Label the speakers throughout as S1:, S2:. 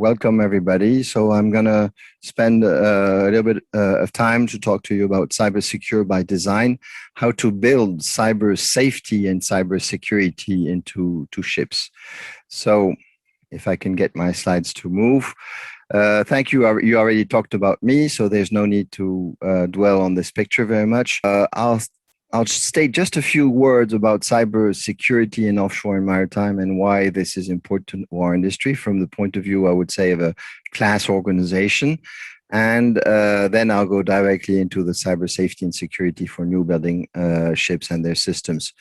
S1: welcome everybody. So I'm going to spend a little bit of time to talk to you about cyber secure by design, how to build cyber safety and cyber security into ships. So if I can get my slides to move. Thank you. You already talked about me, so there's no need to dwell on this picture very much. I'll state just a few words about cyber security in offshore and maritime and why this is important to our industry from the point of view, I would say, of a class organization. And then I'll go directly into the cyber safety and security for new building ships and their systems.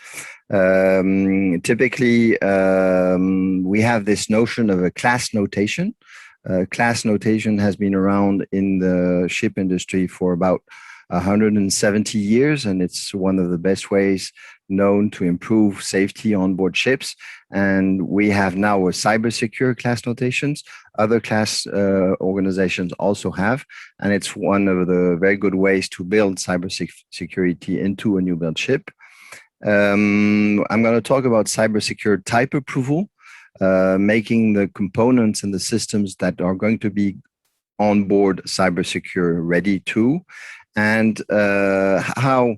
S1: Typically, we have this notion of a class notation. Class notation has been around in the ship industry for about 170 years, and it's one of the best ways known to improve safety on board ships. And we have now a cyber secure class notations. Other class organizations also have, and it's one of the very good ways to build cyber security into a new build ship. I'm going to talk about cyber secure type approval, making the components and the systems that are going to be on board cyber secure ready to, and how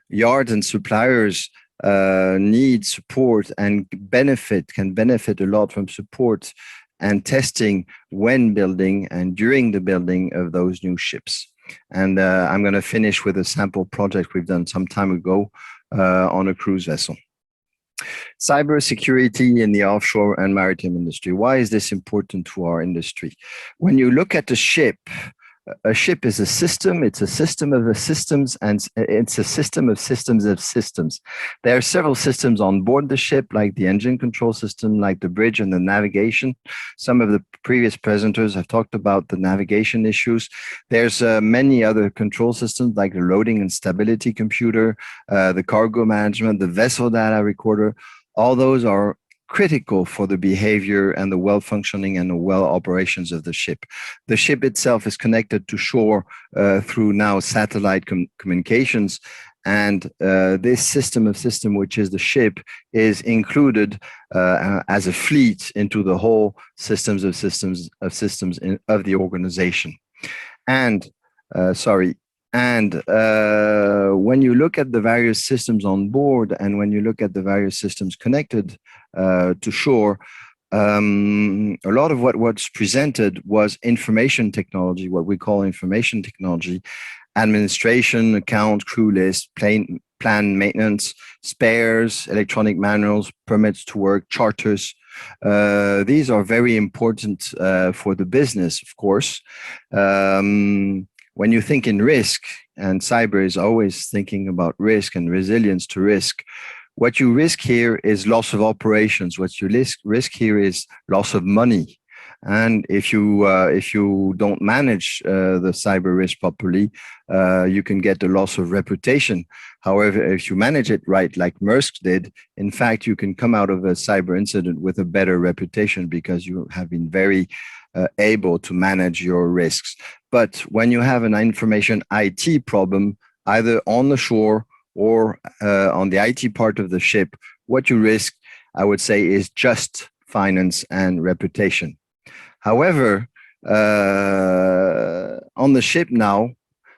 S1: yards and suppliers need support and can benefit a lot from support and testing when building and during the building of those new ships. And I'm going to finish with a sample project we've done some time ago on a cruise vessel. Cyber security in the offshore and maritime industry. Why is this important to our industry? When you look at a ship is a system, it's a system of systems, and it's a system of systems of systems. There are several systems on board the ship, like the engine control system, like the bridge and the navigation. Some of the previous presenters have talked about the navigation issues. There's many other control systems, like the loading and stability computer, the cargo management, the vessel data recorder. All those are critical for the behavior and the well-functioning and the well-operations of the ship. The ship itself is connected to shore through now satellite communications, and this system of system, which is the ship, is included as a fleet into the whole systems of the organization. And when you look at the various systems on board and when you look at the various systems connected to shore, a lot of what's presented was information technology, what we call information technology, administration, account, crew list, plan maintenance, spares, electronic manuals, permits to work, charters. These are very important for the business, of course. When you think in risk, and cyber is always thinking about risk and resilience to risk, what you risk here is loss of operations. What you risk here is loss of money. And if you don't manage the cyber risk properly, you can get a loss of reputation. However, if you manage it right, like Maersk did, in fact, you can come out of a cyber incident with a better reputation because you have been very able to manage your risks. But when you have an information IT problem, either on the shore or on the IT part of the ship, what you risk, I would say, is just finance and reputation. However, on the ship now,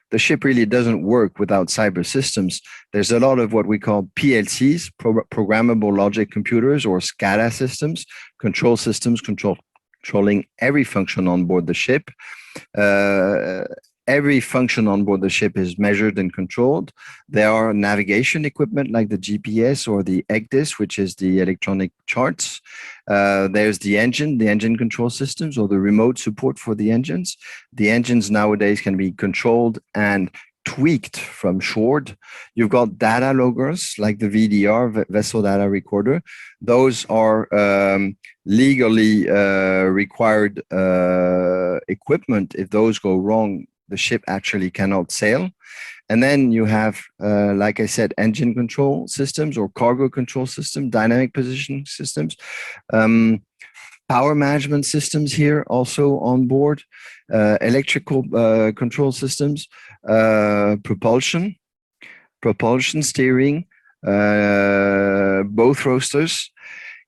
S1: the ship really doesn't work without cyber systems. There's a lot of what we call PLCs, programmable logic computers, or SCADA systems, control systems, controlling every function on board the ship. Every function on board the ship is measured and controlled. There are navigation equipment like the GPS or the EGDIS, which is the electronic charts. There's the engine control systems, or the remote support for the engines. The engines nowadays can be controlled and tweaked from shore. You've got data loggers like the VDR, vessel data recorder. Those are legally required equipment. If those go wrong, the ship actually cannot sail. And then you have, like I said, engine control systems or cargo control systems, dynamic positioning systems, power management systems here also on board, electrical control systems, propulsion steering, both thrusters.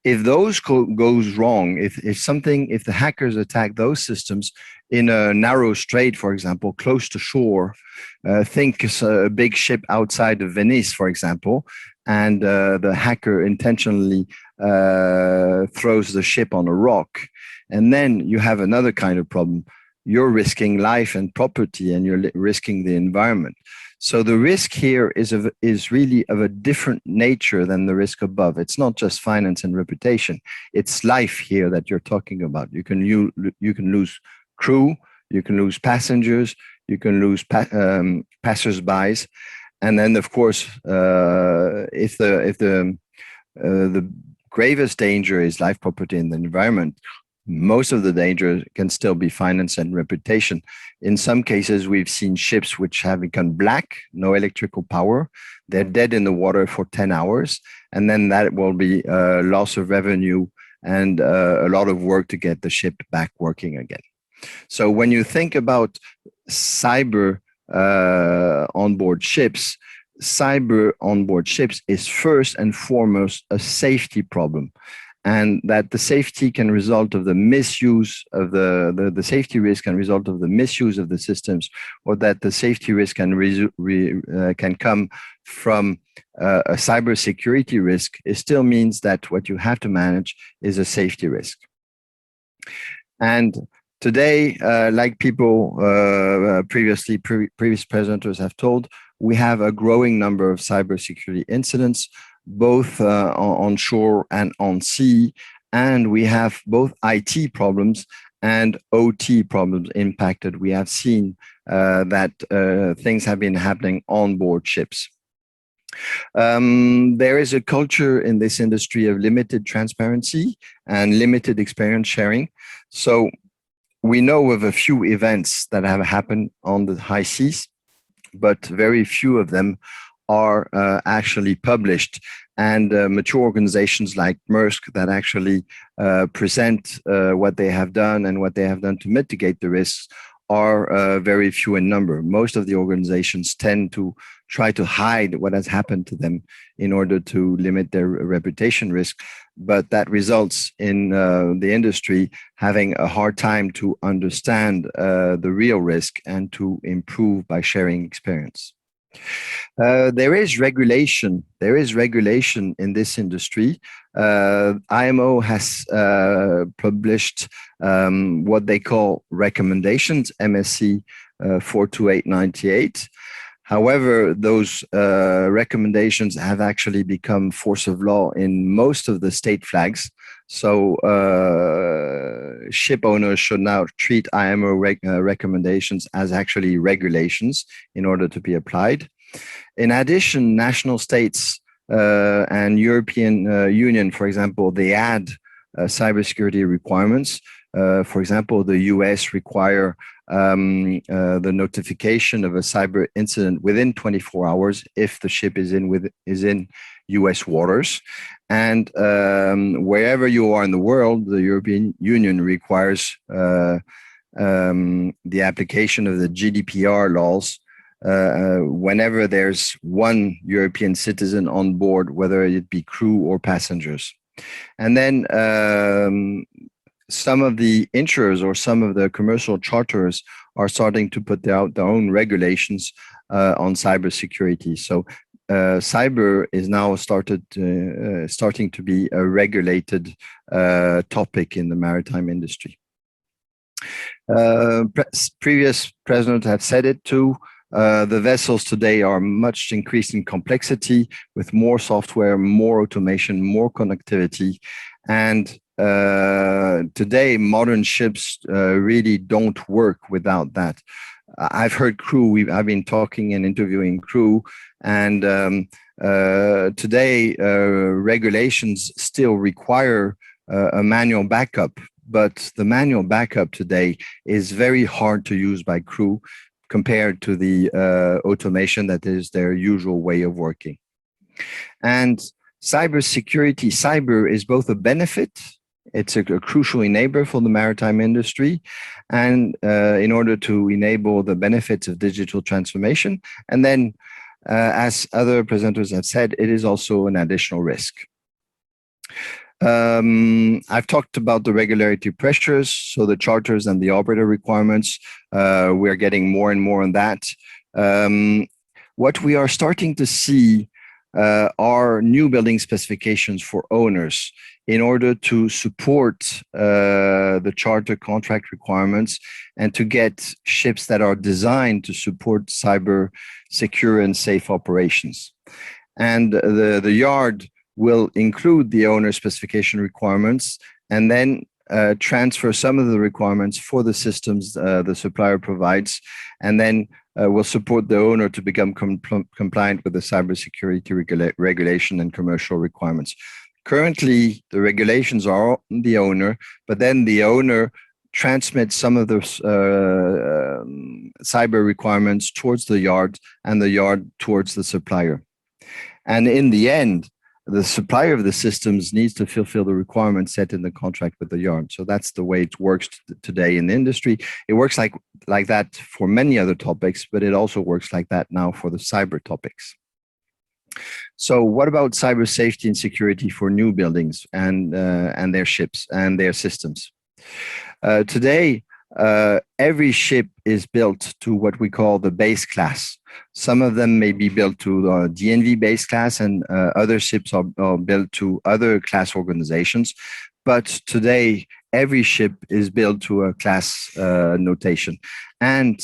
S1: If those goes wrong, if the hackers attack those systems in a narrow strait, for example, close to shore, think a big ship outside of Venice, for example, and the hacker intentionally throws the ship on a rock, and then you have another kind of problem. You're risking life and property, and you're risking the environment. So the risk here is really of a different nature than the risk above. It's not just finance and reputation. It's life here that you're talking about. You can lose crew, you can lose passengers, you can lose passersby, and then of course, if the gravest danger is life, property, and the environment, most of the danger can still be finance and reputation. In some cases, we've seen ships which have become black, no electrical power. They're dead in the water for 10 hours. And then that will be a loss of revenue and a lot of work to get the ship back working again. So when you think about cyber onboard ships, cyber onboard ships is first and foremost a safety problem. And that the safety can result of the misuse of the safety risk can result of the misuse of the systems, or that the safety risk can come from a cyber security risk. It still means that what you have to manage is a safety risk. And today, like people previous presenters have told, we have a growing number of cybersecurity incidents, both on shore and on sea, and we have both IT problems and OT problems impacted. We have seen that things have been happening on board ships. There is a culture in this industry of limited transparency and limited experience sharing. So we know of a few events that have happened on the high seas, but very few of them are actually published. And mature organizations like Maersk that actually present what they have done and what they have done to mitigate the risks are very few in number. Most of the organizations tend to try to hide what has happened to them in order to limit their reputation risk. But that results in the industry having a hard time to understand the real risk and to improve by sharing experience. There is regulation. There is regulation in this industry. IMO has published what they call recommendations, MSC 42898. However, those recommendations have actually become force of law in most of the state flags. So ship owners should now treat IMO recommendations as actually regulations in order to be applied. In addition, national states and European Union, for example, they add cybersecurity requirements. For example, the US require the notification of a cyber incident within 24 hours if the ship is in US waters. And wherever you are in the world, the European Union requires the application of the GDPR laws whenever there's one European citizen on board, whether it be crew or passengers. And then some of the insurers or some of the commercial charters are starting to put out their own regulations on cybersecurity. So cyber is now starting to be a regulated topic in the maritime industry. Previous presidents have said it too. The vessels today are much increased in complexity with more software, more automation, more connectivity. And today, modern ships really don't work without that. I've heard crew, I've been talking and interviewing crew, and today regulations still require a manual backup, but the manual backup today is very hard to use by crew compared to the automation that is their usual way of working. And cybersecurity, cyber is both a benefit, it's a crucial enabler for the maritime industry, and in order to enable the benefits of digital transformation. And then, as other presenters have said, it is also an additional risk. I've talked about the regulatory pressures, so the charters and the operator requirements. We're getting more and more on that. What we are starting to see are new building specifications for owners in order to support the charter contract requirements and to get ships that are designed to support cyber secure and safe operations. And the yard will include the owner specification requirements and then transfer some of the requirements for the systems the supplier provides, and then will support the owner to become compliant with the cybersecurity regulation and commercial requirements. Currently, the regulations are on the owner, but then the owner transmits some of the cyber requirements towards the yard and the yard towards the supplier. And in the end, the supplier of the systems needs to fulfill the requirements set in the contract with the yard. So that's the way it works today in the industry. It works like that for many other topics, but it also works like that now for the cyber topics. So what about cyber safety and security for new buildings and their ships and their systems? Today, every ship is built to what we call the base class. Some of them may be built to the DNV base class, and other ships are built to other class organizations. But today, every ship is built to a class notation. And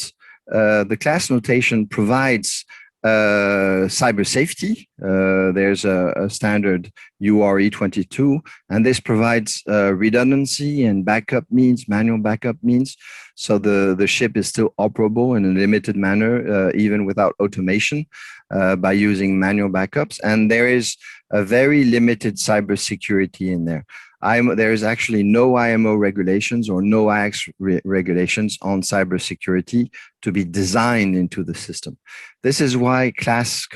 S1: the class notation provides cyber safety. There's a standard URE 22, and this provides redundancy and backup means, manual backup means. So the ship is still operable in a limited manner, even without automation, by using manual backups. And there is a very limited cyber security in there. There is actually no IMO regulations or no IX regulations on cybersecurity to be designed into the system. This is why class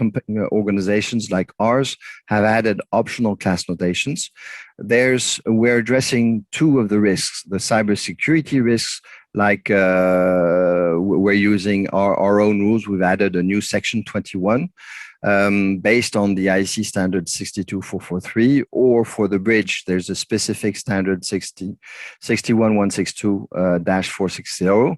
S1: organizations like ours have added optional class notations. We're addressing two of the risks, the cybersecurity risks, like we're using our own rules. We've added a new section 21. Based on the IEC standard 62443, or for the bridge, there's a specific standard 61162-460.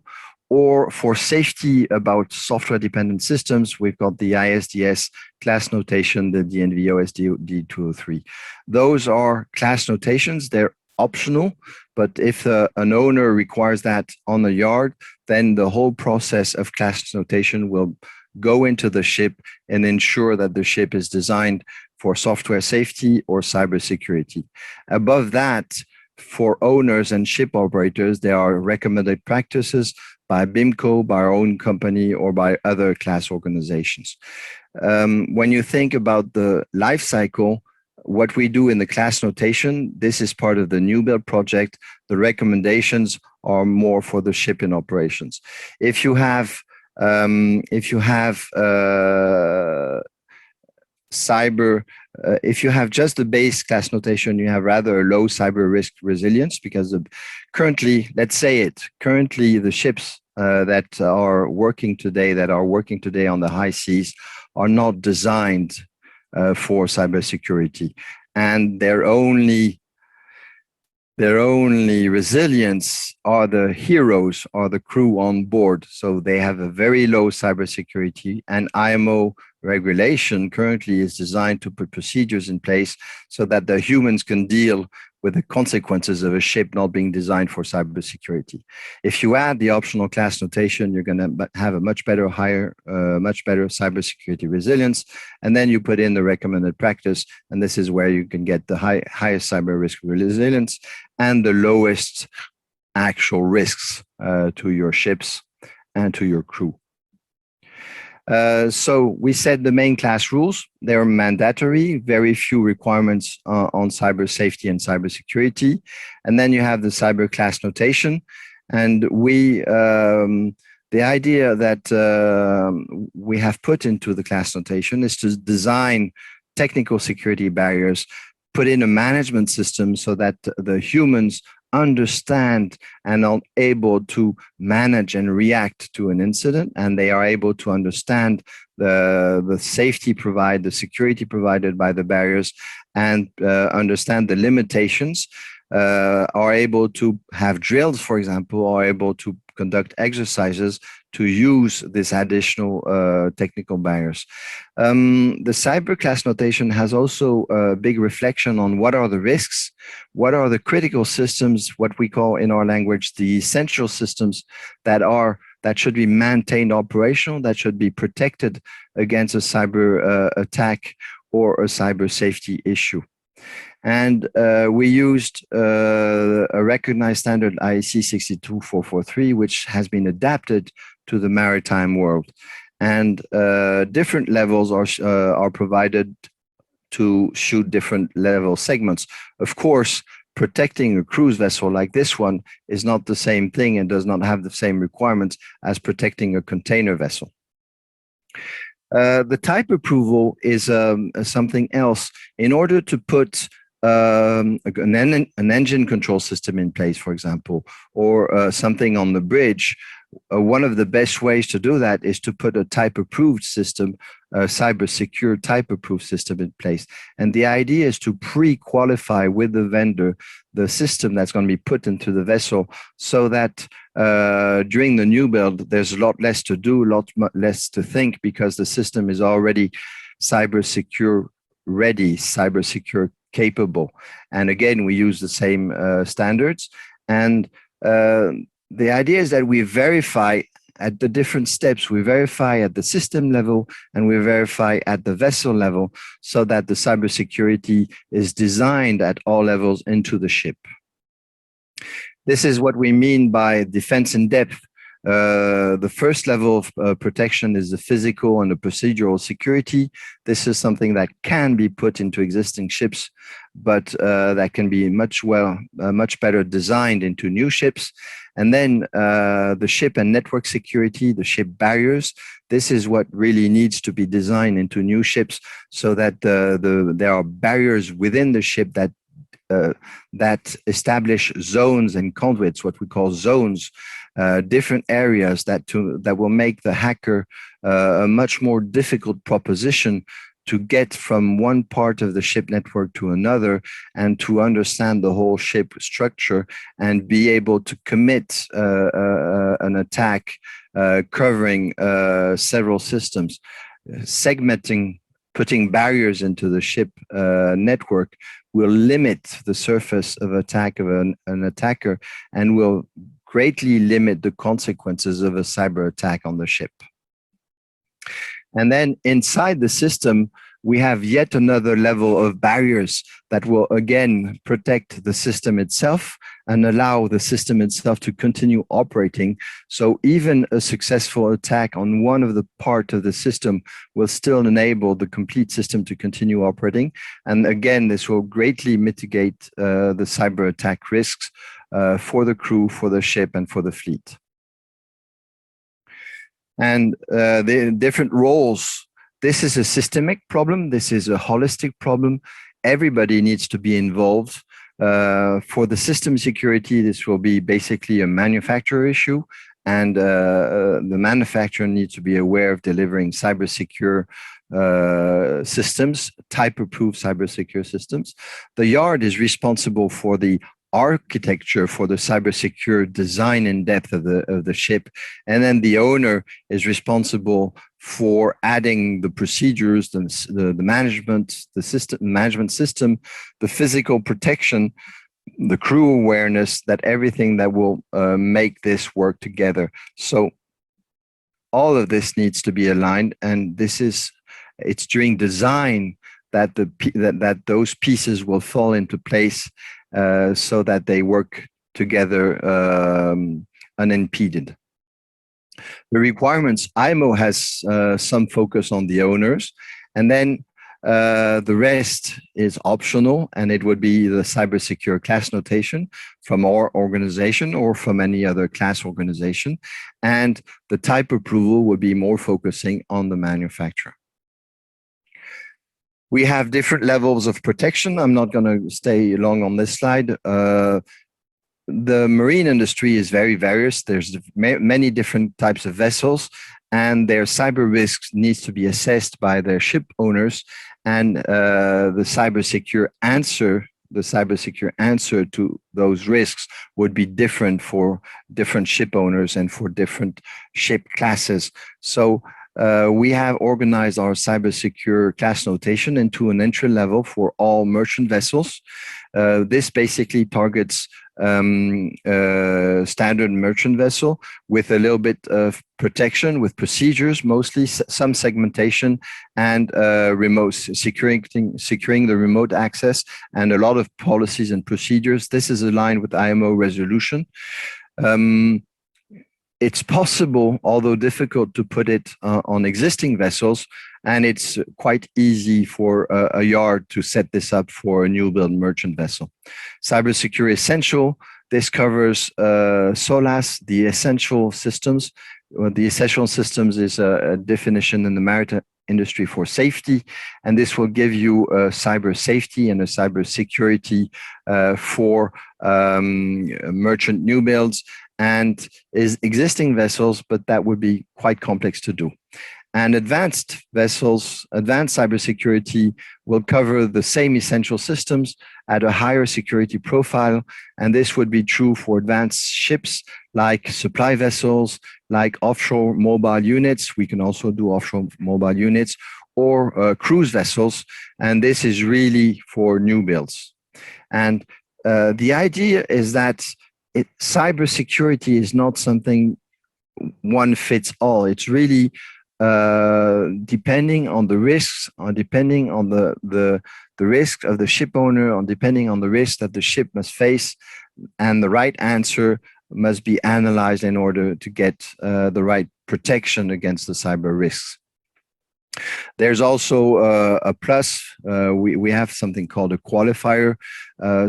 S1: Or for safety about software-dependent systems, we've got the ISDS class notation, the DNV OSD 203. Those are class notations. They're optional, but if an owner requires that on the yard, then the whole process of class notation will go into the ship and ensure that the ship is designed for software safety or cybersecurity. Above that, for owners and ship operators, there are recommended practices by BIMCO, by our own company, or by other class organizations. When you think about the life cycle, what we do in the class notation, this is part of the new build project. The recommendations are more for the ship in operations. If you have cyber, if you have just the base class notation, you have rather a low cyber risk resilience, because currently, let's say it, currently the ships that are working today on the high seas are not designed for cybersecurity, and their only resilience are the heroes, are the crew on board. So they have a very low cybersecurity, and IMO regulation currently is designed to put procedures in place so that the humans can deal with the consequences of a ship not being designed for cybersecurity. If you add the optional class notation, you're going to have a much better cybersecurity resilience. And then you put in the recommended practice, and this is where you can get the highest cyber risk resilience and the lowest actual risks to your ships and to your crew. So we set the main class rules. They're mandatory, very few requirements on cyber safety and cyber security. And then you have the cyber class notation. And the idea that we have put into the class notation is to design technical security barriers, put in a management system so that the humans understand and are able to manage and react to an incident, and they are able to understand the safety provided, the security provided by the barriers, and understand the limitations, are able to have drills, for example, are able to conduct exercises to use these additional technical barriers. The cyber class notation has also a big reflection on what are the risks, what are the critical systems, what we call in our language the essential systems that should be maintained operational, that should be protected against a cyber attack or a cyber safety issue. And we used a recognized standard IEC 62443, which has been adapted to the maritime world. And different levels are provided to shoot different level segments. Of course, protecting a cruise vessel like this one is not the same thing and does not have the same requirements as protecting a container vessel. The type approval is something else. In order to put an engine control system in place, for example, or something on the bridge, one of the best ways to do that is to put a type approved system, a cyber secure type approved system in place. And the idea is to pre-qualify with the vendor the system that's going to be put into the vessel, so that during the new build, there's a lot less to do, a lot less to think, because the system is already cyber secure ready, cyber secure capable. And again, we use the same standards. And the idea is that we verify at the different steps. We verify at the system level and we verify at the vessel level, so that the cybersecurity is designed at all levels into the ship. This is what we mean by defense in depth. The first level of protection is the physical and the procedural security. This is something that can be put into existing ships, but that can be much better designed into new ships. And then the ship and network security, the ship barriers. This is what really needs to be designed into new ships, so that there are barriers within the ship that establish zones and conduits, what we call zones, different areas that will make the hacker a much more difficult proposition to get from one part of the ship network to another, and to understand the whole ship structure and be able to commit an attack covering several systems. Segmenting, putting barriers into the ship network will limit the surface of attack of an attacker, and will greatly limit the consequences of a cyber attack on the ship. And then inside the system, we have yet another level of barriers that will again protect the system itself and allow the system itself to continue operating. So even a successful attack on one of the part of the system will still enable the complete system to continue operating. And again, this will greatly mitigate the cyber attack risks for the crew, for the ship, and for the fleet. And the different roles. This is a systemic problem. This is a holistic problem. Everybody needs to be involved. For the system security, this will be basically a manufacturer issue, and the manufacturer needs to be aware of delivering cyber secure systems, type-approved cyber secure systems. The yard is responsible for the architecture, for the cyber secure design in depth of the ship, and then the owner is responsible for adding the procedures, the management, the system management system, the physical protection, the crew awareness, that everything that will make this work together. So all of this needs to be aligned, and it's during design that that those pieces will fall into place, so that they work together unimpeded. The requirements, IMO has some focus on the owners, and then the rest is optional, and it would be the cyber secure class notation from our organization or from any other class organization, and the type approval would be more focusing on the manufacturer. We have different levels of protection. I'm not going to stay long on this slide. the marine industry is very various. There's many different types of vessels, and their cyber risks needs to be assessed by their ship owners, and the cyber secure answer to those risks would be different for different ship owners and for different ship classes. So we have organized our cyber secure class notation into an entry level for all merchant vessels. This basically targets standard merchant vessel with a little bit of protection, with procedures, mostly some segmentation, and remote securing the remote access, and a lot of policies and procedures. This is aligned with IMO resolution. It's possible, although difficult, to put it on existing vessels, and it's quite easy for a yard to set this up for a new build merchant vessel. Cybersecurity essential. This covers SOLAS, the essential systems. The essential systems is a definition in the maritime industry for safety, and this will give you a cyber safety and a cyber security for merchant new builds and is existing vessels, but that would be quite complex to do. And advanced vessels, advanced cybersecurity will cover the same essential systems at a higher security profile. And this would be true for advanced ships like supply vessels, like offshore mobile units. We can also do offshore mobile units or cruise vessels. And this is really for new builds. And the idea is that cybersecurity is not something one fits all. It's really depending on the risks, or depending on the risk of the ship owner, or depending on the risk that the ship must face, and the right answer must be analyzed in order to get the right protection against the cyber risks. There's also a plus. We have something called a qualifier.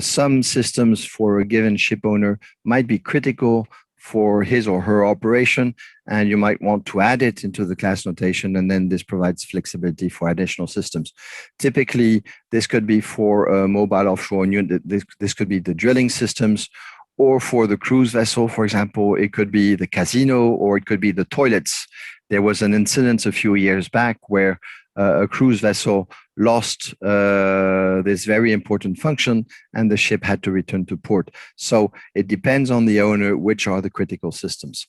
S1: Some systems for a given ship owner might be critical for his or her operation, and you might want to add it into the class notation, and then this provides flexibility for additional systems. Typically, this could be for a mobile offshore unit. This could be the drilling systems, or for the cruise vessel, for example, it could be the casino, or it could be the toilets. There was an incident a few years back where a cruise vessel lost this very important function, and the ship had to return to port. So it depends on the owner which are the critical systems.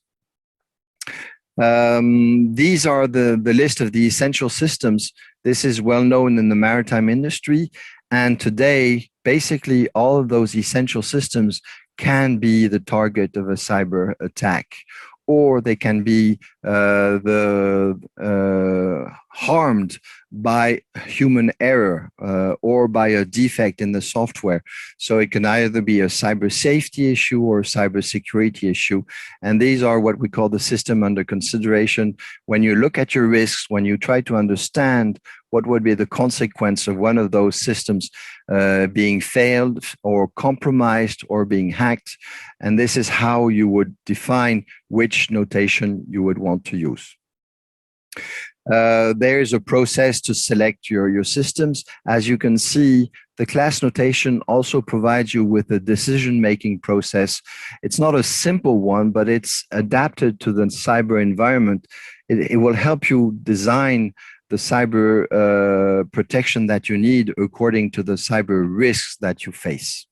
S1: These are the list of the essential systems. This is well known in the maritime industry, and today basically all of those essential systems can be the target of a cyber attack, or they can be harmed by human error or by a defect in the software. So it can either be a cyber safety issue or a cyber security issue. And these are what we call the system under consideration. When you look at your risks, when you try to understand what would be the consequence of one of those systems being failed or compromised or being hacked. And this is how you would define which notation you would want to use. There is a process to select your systems. As you can see, the class notation also provides you with a decision-making process. It's not a simple one, but it's adapted to the cyber environment. It will help you design the cyber protection that you need according to the cyber risks that you face.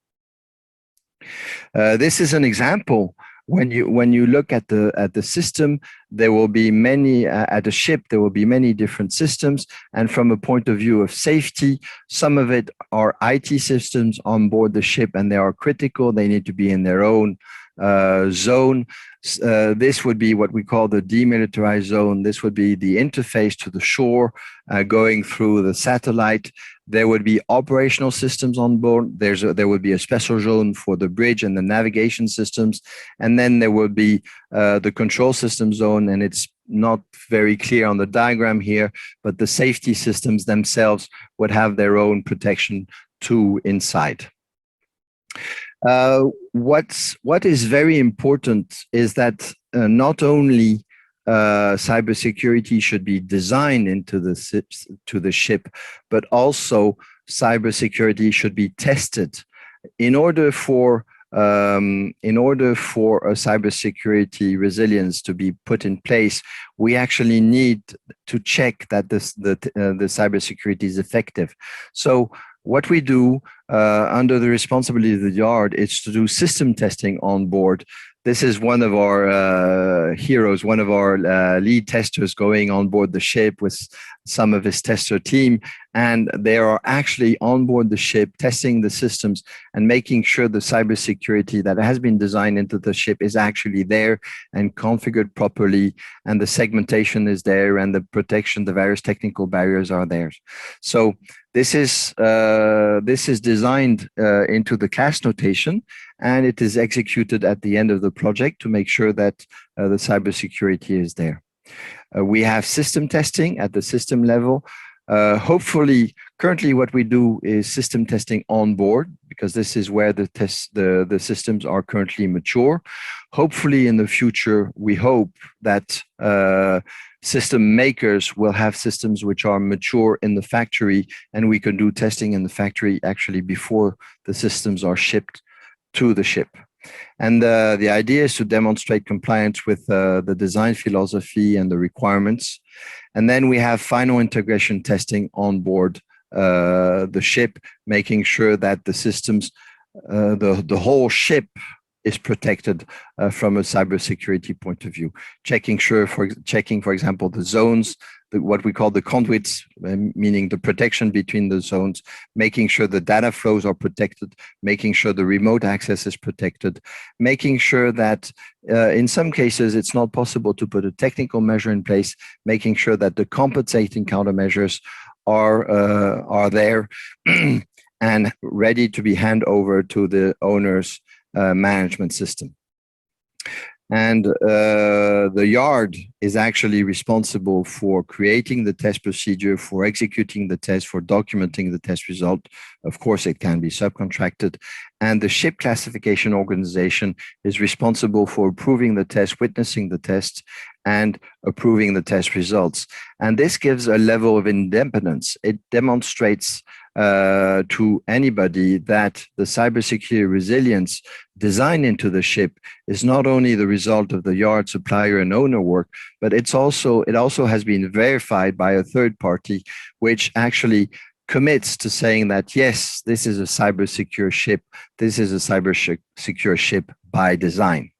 S1: This is an example. When you look at the system, there will be many at a ship. There will be many different systems, and from a point of view of safety, some of it are IT systems on board the ship, and they are critical. They need to be in their own zone. This would be what we call the demilitarized zone. This would be the interface to the shore going through the satellite. There would be operational systems on board. There would be a special zone for the bridge and the navigation systems. And then there would be the control system zone, and it's not very clear on the diagram here, but the safety systems themselves would have their own protection too inside. What is very important is that not only cybersecurity should be designed into the ship, but also cybersecurity should be tested. In order for in order for a cybersecurity resilience to be put in place, we actually need to check that the cybersecurity is effective. So what we do under the responsibility of the yard is to do system testing on board. This is one of our heroes, one of our lead testers going on board the ship with some of his tester team. And they are actually on board the ship testing the systems and making sure the cybersecurity that has been designed into the ship is actually there and configured properly, and the segmentation is there, and the protection, the various technical barriers are there. So this is designed into the class notation, and it is executed at the end of the project to make sure that the cybersecurity is there. We have system testing at the system level. Hopefully, currently what we do is system testing on board, because this is where the systems are currently mature. Hopefully in the future, we hope that system makers will have systems which are mature in the factory, and we can do testing in the factory actually before the systems are shipped to the ship. And the idea is to demonstrate compliance with the design philosophy and the requirements. And then we have final integration testing on board the ship, making sure that the systems, the whole ship is protected from a cybersecurity point of view. Checking, for example, the zones, what we call the conduits, meaning the protection between the zones, making sure the data flows are protected, making sure the remote access is protected, making sure that in some cases it's not possible to put a technical measure in place, making sure that the compensating countermeasures are there and ready to be handed over to the owner's management system. And the yard is actually responsible for creating the test procedure, for executing the test, for documenting the test result. Of course, it can be subcontracted. And the ship classification organization is responsible for approving the test, witnessing the test, and approving the test results. And this gives a level of independence. It demonstrates to anybody that the cybersecurity resilience designed into the ship is not only the result of the yard, supplier, and owner work, but it also has been verified by a third party, which actually commits to saying that, yes, this is a cyber secure ship. This is a cyber secure ship by design.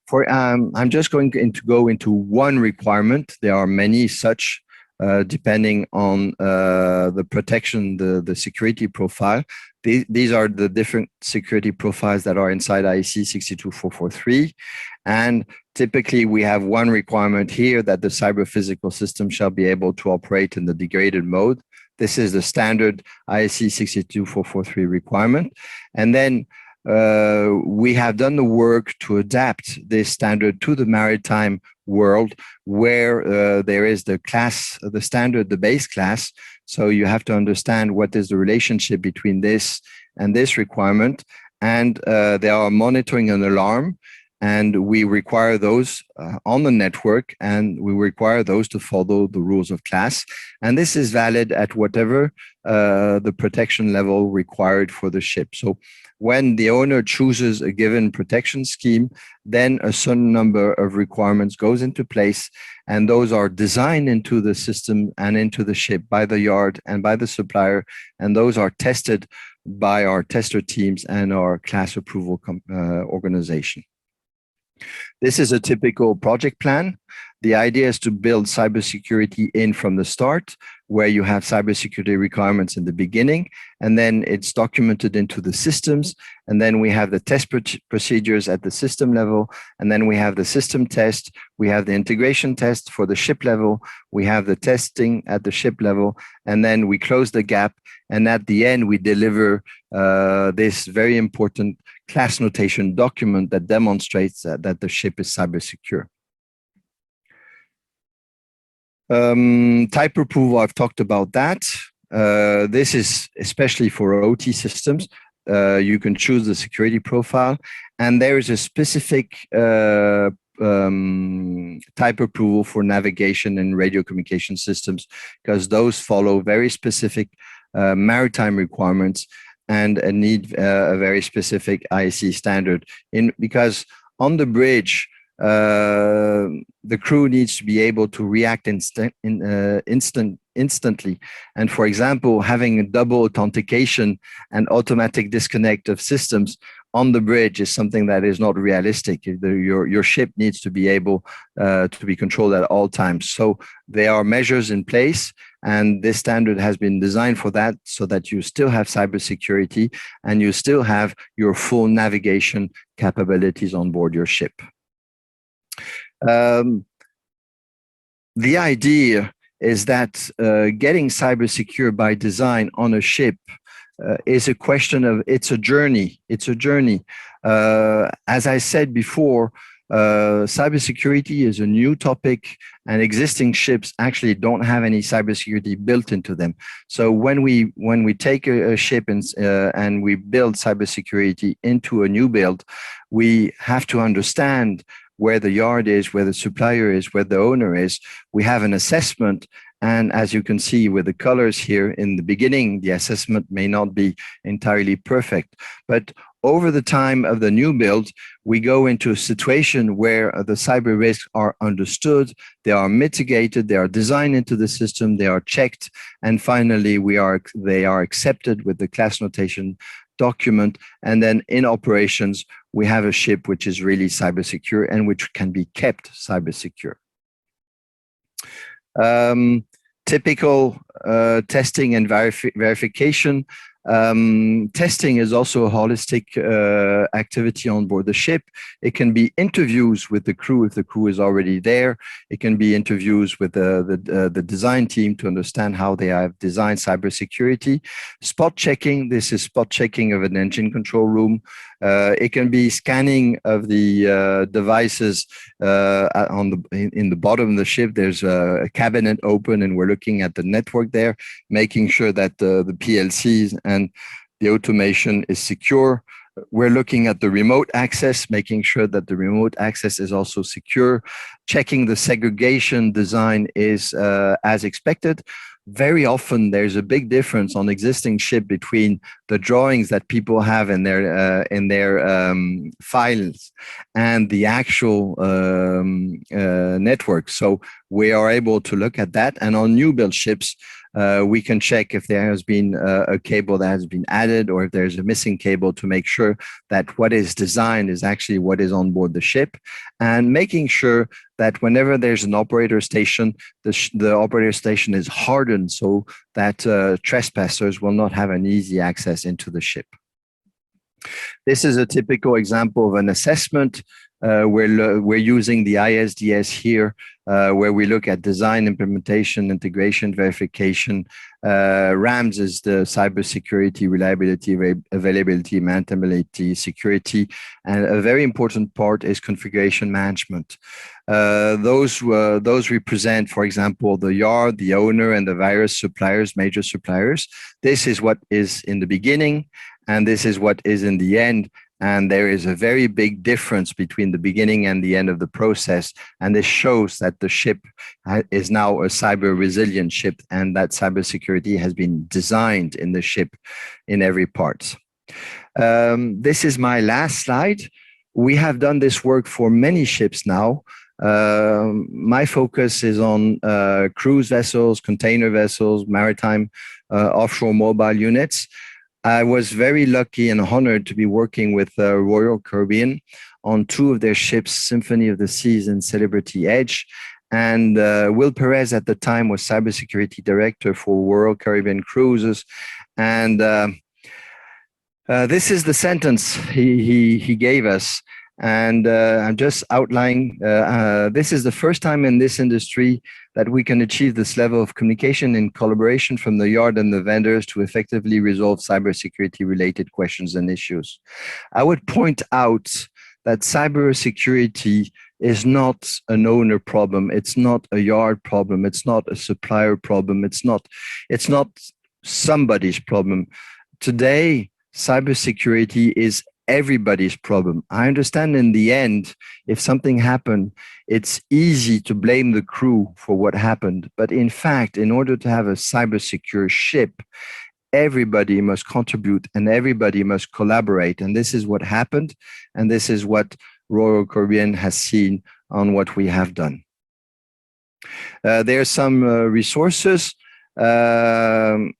S1: I'm just going to go into one requirement. There are many such, depending on the protection, the security profile. These are the different security profiles that are inside IEC 62443. And typically we have one requirement here, that the cyber physical system shall be able to operate in the degraded mode. This is the standard IEC 62443 requirement. And then we have done the work to adapt this standard to the maritime world, where there is the standard, the base class. So you have to understand what is the relationship between this and this requirement. And there are monitoring and alarm, and we require those on the network, and we require those to follow the rules of class. And this is valid at whatever the protection level required for the ship. So when the owner chooses a given protection scheme, then a certain number of requirements goes into place, and those are designed into the system and into the ship by the yard and by the supplier, and those are tested by our tester teams and our class approval organization. This is a typical project plan. The idea is to build cybersecurity in from the start, where you have cybersecurity requirements in the beginning, and then it's documented into the systems. And then we have the test procedures at the system level. And then we have the system test. We have the integration test for the ship level. We have the testing at the ship level. And then we close the gap. And at the end, we deliver this very important class notation document that demonstrates that the ship is cyber secure. Type approval, I've talked about that. This is especially for OT systems. You can choose the security profile, and there is a specific type approval for navigation and radio communication systems, because those follow very specific maritime requirements. and need a very specific IEC standard. Because on the bridge, the crew needs to be able to react instantly. And for example, having a double authentication and automatic disconnect of systems on the bridge is something that is not realistic. Your ship needs to be able to be controlled at all times. So there are measures in place, and this standard has been designed for that, so that you still have cybersecurity and you still have your full navigation capabilities on board your ship. The idea is that getting cyber secure by design on a ship is a question of, it's a journey. It's a journey. As I said before, cybersecurity is a new topic, and existing ships actually don't have any cybersecurity built into them. So when we take a ship and we build cybersecurity into a new build, we have to understand where the yard is, where the supplier is, where the owner is. We have an assessment. And as you can see with the colors here, in the beginning, the assessment may not be entirely perfect. But over the time of the new build, we go into a situation where the cyber risks are understood, they are mitigated, they are designed into the system, they are checked, and finally they are accepted with the class notation document. And then in operations, we have a ship which is really cyber secure and which can be kept cyber secure. Typical testing and verification. Testing is also a holistic activity on board the ship. It can be interviews with the crew if the crew is already there. It can be interviews with the design team to understand how they have designed cybersecurity. Spot checking. This is spot checking of an engine control room. It can be scanning of the devices in the bottom of the ship. There's a cabinet open, and we're looking at the network there, making sure that the PLCs and the automation is secure. We're looking at the remote access, making sure that the remote access is also secure, checking the segregation design is as expected. Very often there's a big difference on existing ship between the drawings that people have in their files and the actual network. So we are able to look at that. And on new build ships, we can check if there has been a cable that has been added, or if there's a missing cable, to make sure that what is designed is actually what is on board the ship, and making sure that whenever there's an operator station, the operator station is hardened so that trespassers will not have an easy access into the ship. This is a typical example of an assessment. We're using the ISDS here, where we look at design, implementation, integration, verification. RAMS is the cybersecurity, reliability, availability, maintainability, security, and a very important part is configuration management. Those represent, for example, the yard, the owner, and the various suppliers, major suppliers. This is what is in the beginning, and this is what is in the end. And there is a very big difference between the beginning and the end of the process. And this shows that the ship is now a cyber resilient ship, and that cybersecurity has been designed in the ship in every part. This is my last slide. We have done this work for many ships now. My focus is on cruise vessels, container vessels, maritime offshore mobile units. I was very lucky and honored to be working with Royal Caribbean on two of their ships, Symphony of the Seas and Celebrity Edge. And Will Perez at the time was cybersecurity director for Royal Caribbean Cruises. And this is the sentence he gave us. And I'm just outlining, this is the first time in this industry that we can achieve this level of communication and collaboration from the yard and the vendors to effectively resolve cybersecurity related questions and issues. I would point out that cybersecurity is not an owner problem. It's not a yard problem. It's not a supplier problem. It's not somebody's problem. Today, cybersecurity is everybody's problem. I understand in the end, if something happened, it's easy to blame the crew for what happened. But in fact, in order to have a cyber secure ship, everybody must contribute and everybody must collaborate. And this is what happened. And this is what Royal Caribbean has seen on what we have done. There are some resources. I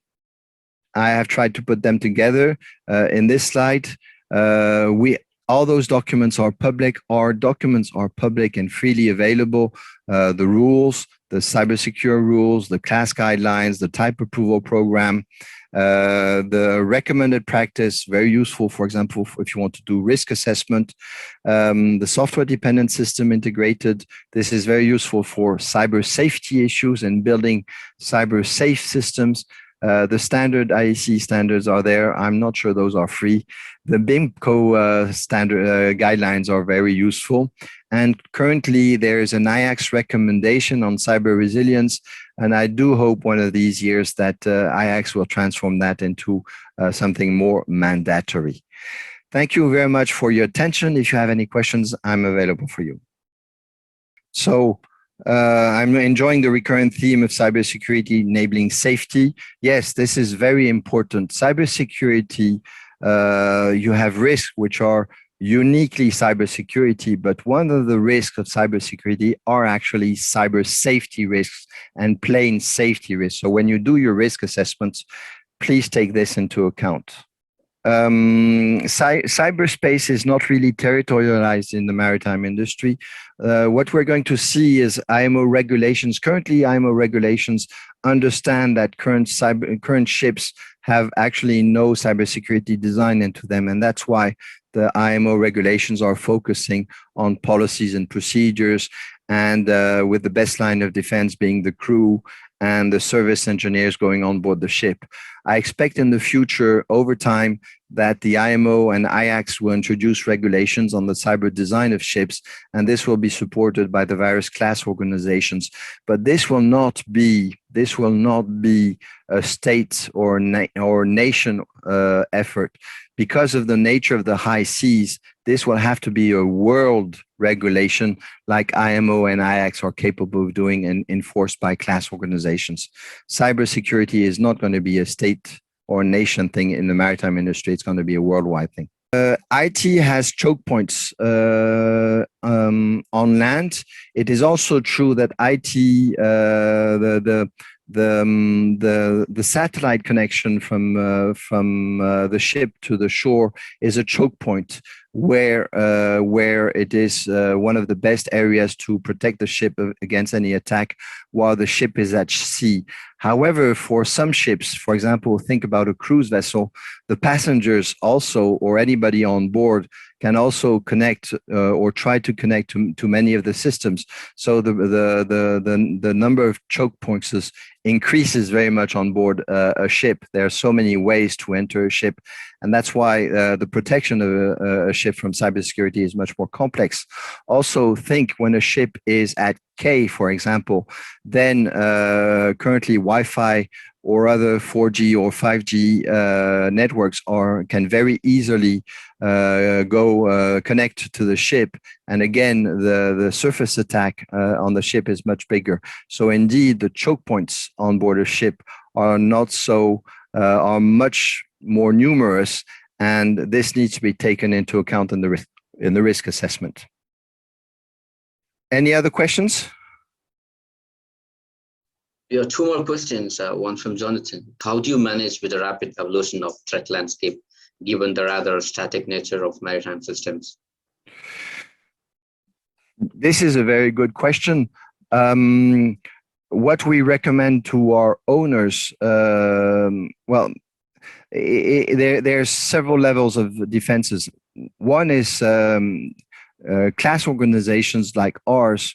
S1: have tried to put them together in this slide. All those documents are public. Our documents are public and freely available. The rules, the cybersecure rules, the class guidelines, the type approval program, the recommended practice, very useful, for example, if you want to do risk assessment, the software dependent system integrated. This is very useful for cyber safety issues and building cyber safe systems. The standard IEC standards are there. I'm not sure those are free. The BIMCO standard guidelines are very useful. And currently there is an IACS recommendation on cyber resilience. And I do hope one of these years that IACS will transform that into something more mandatory. Thank you very much for your attention. If you have any questions, I'm available for you. So, I'm enjoying the recurrent theme of cybersecurity enabling safety. Yes, this is very important. Cybersecurity, you have risks which are uniquely cybersecurity, but one of the risks of cybersecurity are actually cyber safety risks and plain safety risks. So when you do your risk assessments, please take this into account. Cyberspace is not really territorialized in the maritime industry. What we're going to see is IMO regulations. Currently, IMO regulations understand that current ships have actually no cybersecurity design into them, and that's why the IMO regulations are focusing on policies and procedures, and with the best line of defense being the crew and the service engineers going on board the ship. I expect in the future, over time, that the IMO and IACS will introduce regulations on the cyber design of ships, and this will be supported by the various class organizations. But this will not be a state or nation effort. Because of the nature of the high seas, this will have to be a world regulation like IMO and IACS are capable of doing and enforced by class organizations. Cybersecurity is not going to be a state or nation thing in the maritime industry. It's going to be a worldwide thing. IT has choke points on land. It is also true that IT, the satellite connection from the ship to the shore is a choke point where it is one of the best areas to protect the ship against any attack while the ship is at sea. However, for some ships, for example, think about a cruise vessel, the passengers also, or anybody on board, can also connect or try to connect to many of the systems. So the number of choke points increases very much on board a ship. There are so many ways to enter a ship, and that's why the protection of a ship from cybersecurity is much more complex. Also, think when a ship is at K, for example, then currently Wi-Fi or other 4G or 5G networks can very easily connect to the ship. And again, the surface attack on the ship is much bigger. So indeed, the choke points on board a ship are are much more numerous, and this needs to be taken into account in the risk assessment. Any other questions?
S2: We have two more questions, one from Jonathan. How do you manage with the rapid evolution of threat landscape, given the rather static nature of maritime systems?
S1: This is a very good question. What we recommend to our owners, there's several levels of defenses. One is class organizations like ours.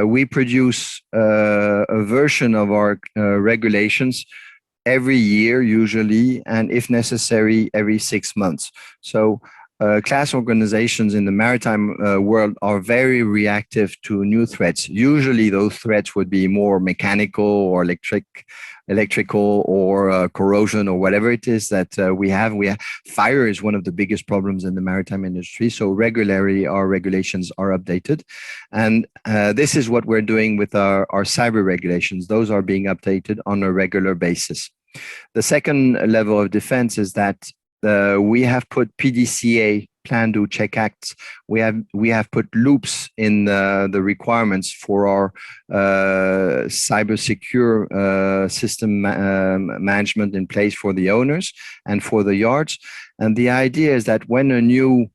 S1: We produce a version of our regulations every year, usually, and if necessary, every 6 months. So class organizations in the maritime world are very reactive to new threats. Usually those threats would be more mechanical or electrical or corrosion or whatever it is that we have. Fire is one of the biggest problems in the maritime industry. So regularly our regulations are updated. And this is what we're doing with our cyber regulations. Those are being updated on a regular basis. The second level of defense is that we have put PDCA, Plan, Do, Check, Acts. We have put loops in the requirements for our cyber secure system management in place for the owners and for the yards. And the idea is that when a new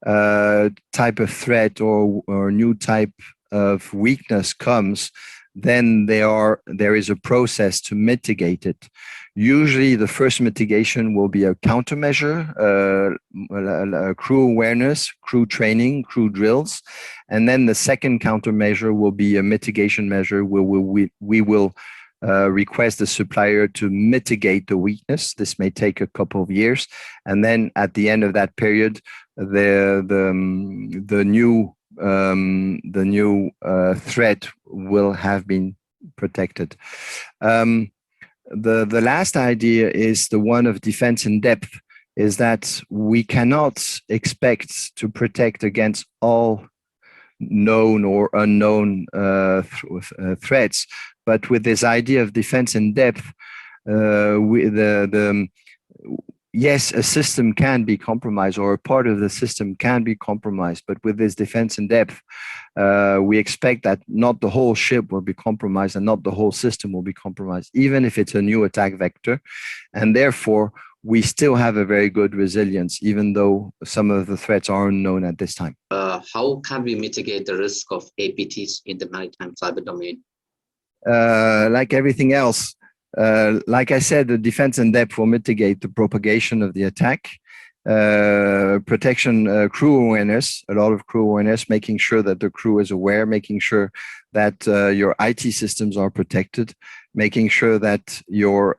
S1: type of threat or new type of weakness comes, then there is a process to mitigate it. Usually the first mitigation will be a countermeasure, crew awareness, crew training, crew drills. And then the second countermeasure will be a mitigation measure where we will request the supplier to mitigate the weakness. This may take a couple of years. And then at the end of that period, the new threat will have been protected. The last idea is the one of defense in depth, is that we cannot expect to protect against all known or unknown threats. But with this idea of defense in depth, yes, a system can be compromised or a part of the system can be compromised. But with this defense in depth, we expect that not the whole ship will be compromised and not the whole system will be compromised, even if it's a new attack vector. And therefore, we still have a very good resilience, even though some of the threats are unknown at this time.
S2: How can we mitigate the risk of APTs in the maritime cyber domain?
S1: Like everything else, like I said, the defense in depth will mitigate the propagation of the attack. Protection, crew awareness, a lot of crew awareness, making sure that the crew is aware, making sure that your IT systems are protected, making sure that your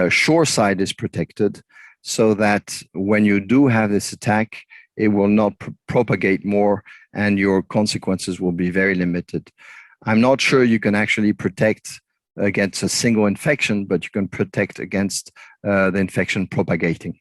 S1: shore side is protected, so that when you do have this attack, it will not propagate more and your consequences will be very limited. I'm not sure you can actually protect against a single infection, but you can protect against the infection propagating.